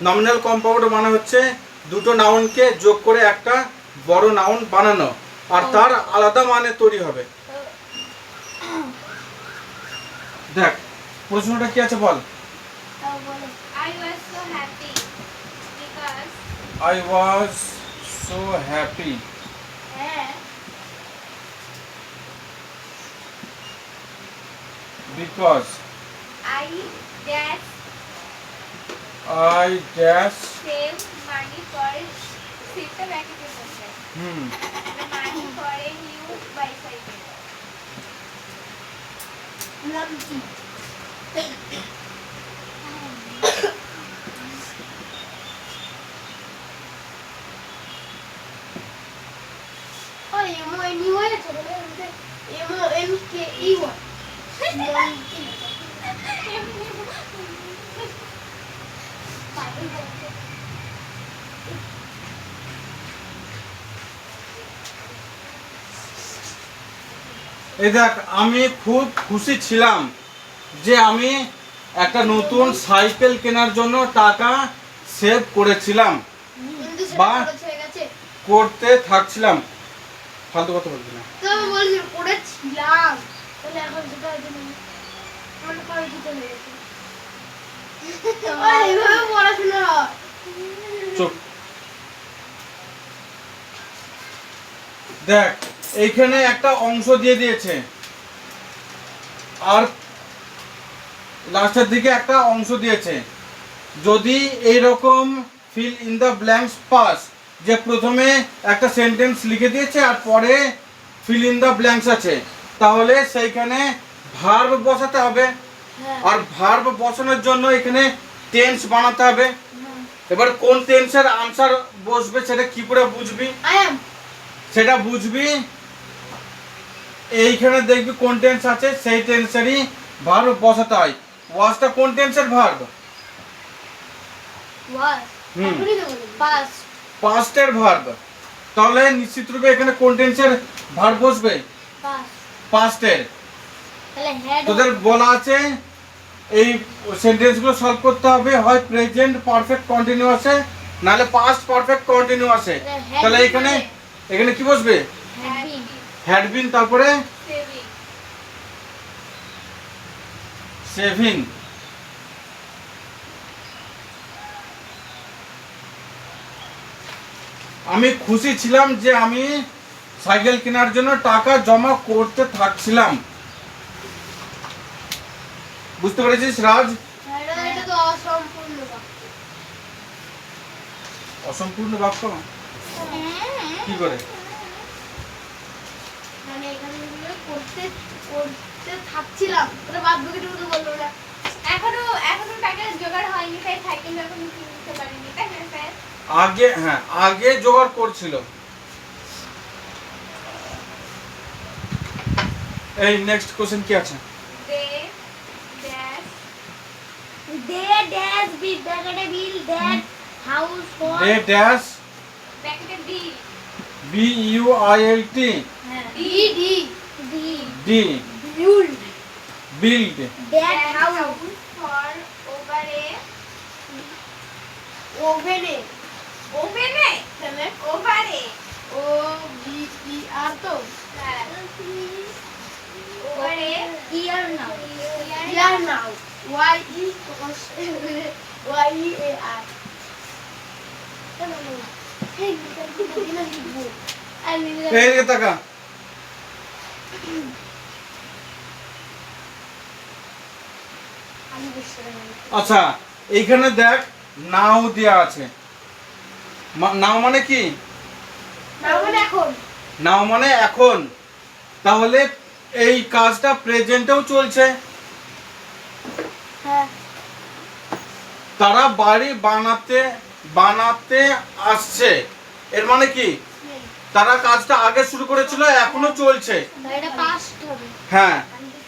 Nominal compound মানে হচ্ছে দুটো নাউনকে যোগ করে একটা বড় নাউন বানানো, আর তার আলাদা মানে তৈরি হবে। দেখ প্রশ্নটা কি আছে বল। I was so happy because I was so happy because I dash I dash save money for sita packet money for a new bicycle. এই দেখ আমি খুব খুশি ছিলাম যে আমি একটা নতুন সাইকেল কেনার জন্য টাকা সেভ করেছিলাম বা করতে থাকছিলাম। ফালতু কথা বলবি না। তো বলছি করেছিলাম, তাহলে এখন যেটা মানে পরে দিতে লেগেছে। এইভাবে পড়াশোনা হয়। চুপ। দেখ এইখানে একটা অংশ দিয়ে দিয়েছে আর লাস্টের দিকে একটা অংশ দিয়েছে। যদি এইরকম fill in the blanks pass, যে প্রথমে একটা সেন্টেন্স লিখে দিয়েছে আর পরে ফিল ইন দ্য ব্ল্যাঙ্কস আছে, তাহলে সেইখানে ভার্ব বসাতে হবে। আর ভার্ব বসানোর জন্য এখানে টেন্স বানাতে হবে। এবার কোন টেন্সের আনসার বসবে সেটা কি করে বুঝবি? সেটা বুঝবি এইখানে দেখবি কোন টেন্স আছে, সেই টেন্সেরই ভার্ব বসাতে হয়। ওয়াজটা কোন টেন্সের ভার্ব? পাস্টের ভার্ব। তাহলে নিশ্চিত রূপে এখানে কোন টেন্সের ভার্ব বসবে? পাস্টের। তোদের বলা আছে এই সেন্টেন্সগুলো সলভ করতে হবে হয় প্রেজেন্ট পারফেক্ট কন্টিনিউয়াসে নাহলে পাস্ট পারফেক্ট কন্টিনিউয়াসে। তাহলে এখানে এখানে কি বসবে? হ্যাড বিন, তারপরে সেভিং। আমি খুশি ছিলাম যে আমি সাইকেল কেনার জন্য টাকা জমা করতে থাকছিলাম। বুঝতে পেরেছিস রাজ? এটা তো অসম্পূর্ণ বাক্য। অসম্পূর্ণ বাক্য কি করে? মানে এখানে করতে করতে থাকছিলাম, ওটা বাদ বাকিটা তো বললো না। এখনো টাকা জোগাড় হয়নি, তাই সাইকেল যখন কিনতে পারিনি, তাই না স্যার? আগে হ্যাঁ আগে জোগাড় করছিল। এই নেক্সট কোশ্চেন কি আছে? They dash with bracket bill that house for the dash ব্র্যাকেটে bill B U I L T D built that house for over a oven তাহলে over a O V E R তো over a year now Y E A R এই দিকে তাকা। আচ্ছা এইখানে দেখ নাও দেয়া আছে। নাও মানে কি? নাও মানে এখন। তাহলে এই কাজটা প্রেজেন্টেও চলছে। তারা বাড়ি বানাতে আসছে, এর মানে কি তারা কাজটা আগে শুরু করেছিল, এখনো চলছে। হ্যাঁ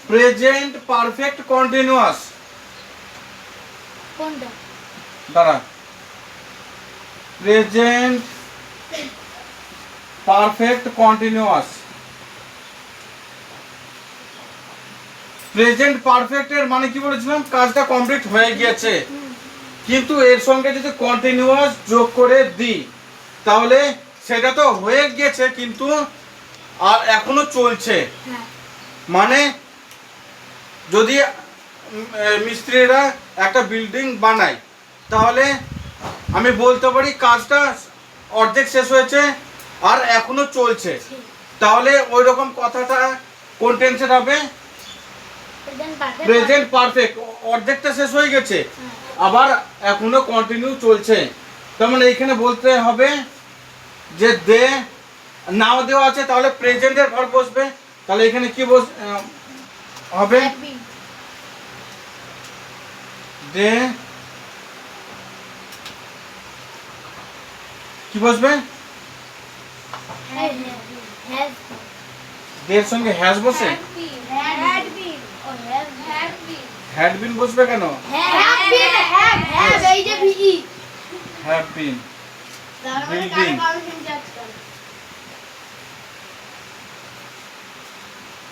প্রেজেন্ট পারফেক্ট কন্টিনিউয়াস। দাঁড়া, present perfect continuous. Present perfect এর মানে কি বলেছিলাম? কাজটা কমপ্লিট হয়ে গিয়েছে। কিন্তু এর সঙ্গে যদি কন্টিনিউয়াস যোগ করে দিই তাহলে সেটা তো হয়ে গেছে কিন্তু আর এখনো চলছে। হ্যাঁ মানে যদি মিস্ত্রিরা একটা বিল্ডিং বানায় তাহলে আমি বলতে পারি কাজটা অর্ধেক শেষ হয়েছে আর এখনো চলছে, তাহলে ওই রকম কথাটা কোন টেন্সের হবে? Present perfect. অর্ধেকটা শেষ হয়ে গেছে আবার এখনো কন্টিনিউ চলছে, তার মানে এইখানে বলতে হবে যে দে নাও দেওয়া আছে তাহলে প্রেজেন্টের ভার্ব বসবে, তাহলে এখানে কি হবে? দে কি বসবে? দের সঙ্গে হ্যাজ বসে? হ্যাড বিন বসবে কেন? Have been building.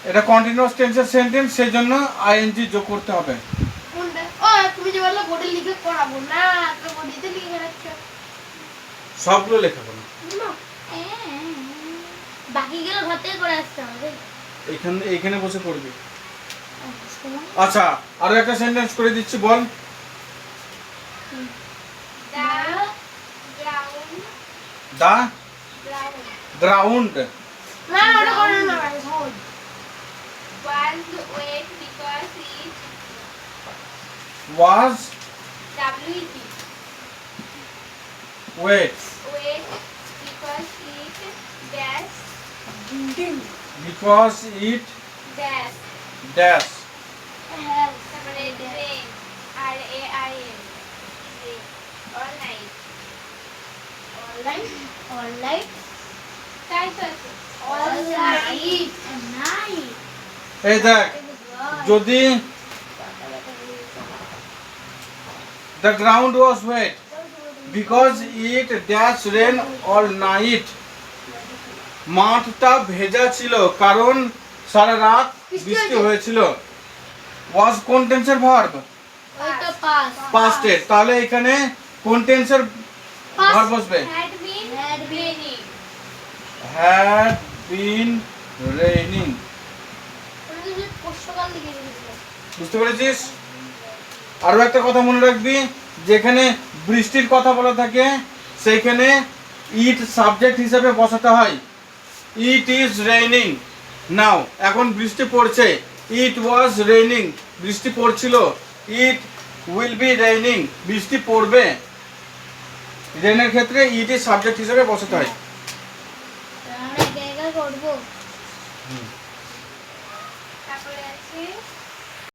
এটা কন্টিনিউয়াস টেন্সের সেন্টেন্স, সেই জন্য আইএনজি যোগ করতে হবে। তুমি যে বললে বোর্ডে লিখে করাবো না, তো বোর্ডে লিখে রাখছো। সবগুলো লেখা করো। বাকিগুলো ঘর থেকে করে আসতে হবে। এইখানে বসে করবি। আচ্ছা আরো একটা সেন্টেন্স করে দিচ্ছি, বল। দা গ্রাউন্ড না ওটা করো না সহজ। was wet because it dash এই দেখ, যদি the ground was wet because it dash rain all night, মাঠটা ভেজা ছিল কারণ সারা রাত বৃষ্টি হয়েছিল। was কোন টেন্সের ভার্ব? ওইটা পাস past এর, তাহলে এখানে কোন টেন্সের ভার্ব বসবে? had been raining। বুঝতে পেরেছিস? আরো একটা কথা মনে রাখবি, যেখানে বৃষ্টির কথা বলা থাকে সেখানে ইট সাবজেক্ট হিসেবে বসাতে হয়। ইট ইজ রেইনিং নাও, এখন বৃষ্টি পড়ছে। ইট ওয়াজ রেইনিং, বৃষ্টি পড়ছিল। ইট উইল বি রেইনিং, বৃষ্টি পড়বে। রেনের ক্ষেত্রে ইট ইজ সাবজেক্ট হিসেবে বসাতে হয়। আমরা একা একা করবো। তারপরে আছে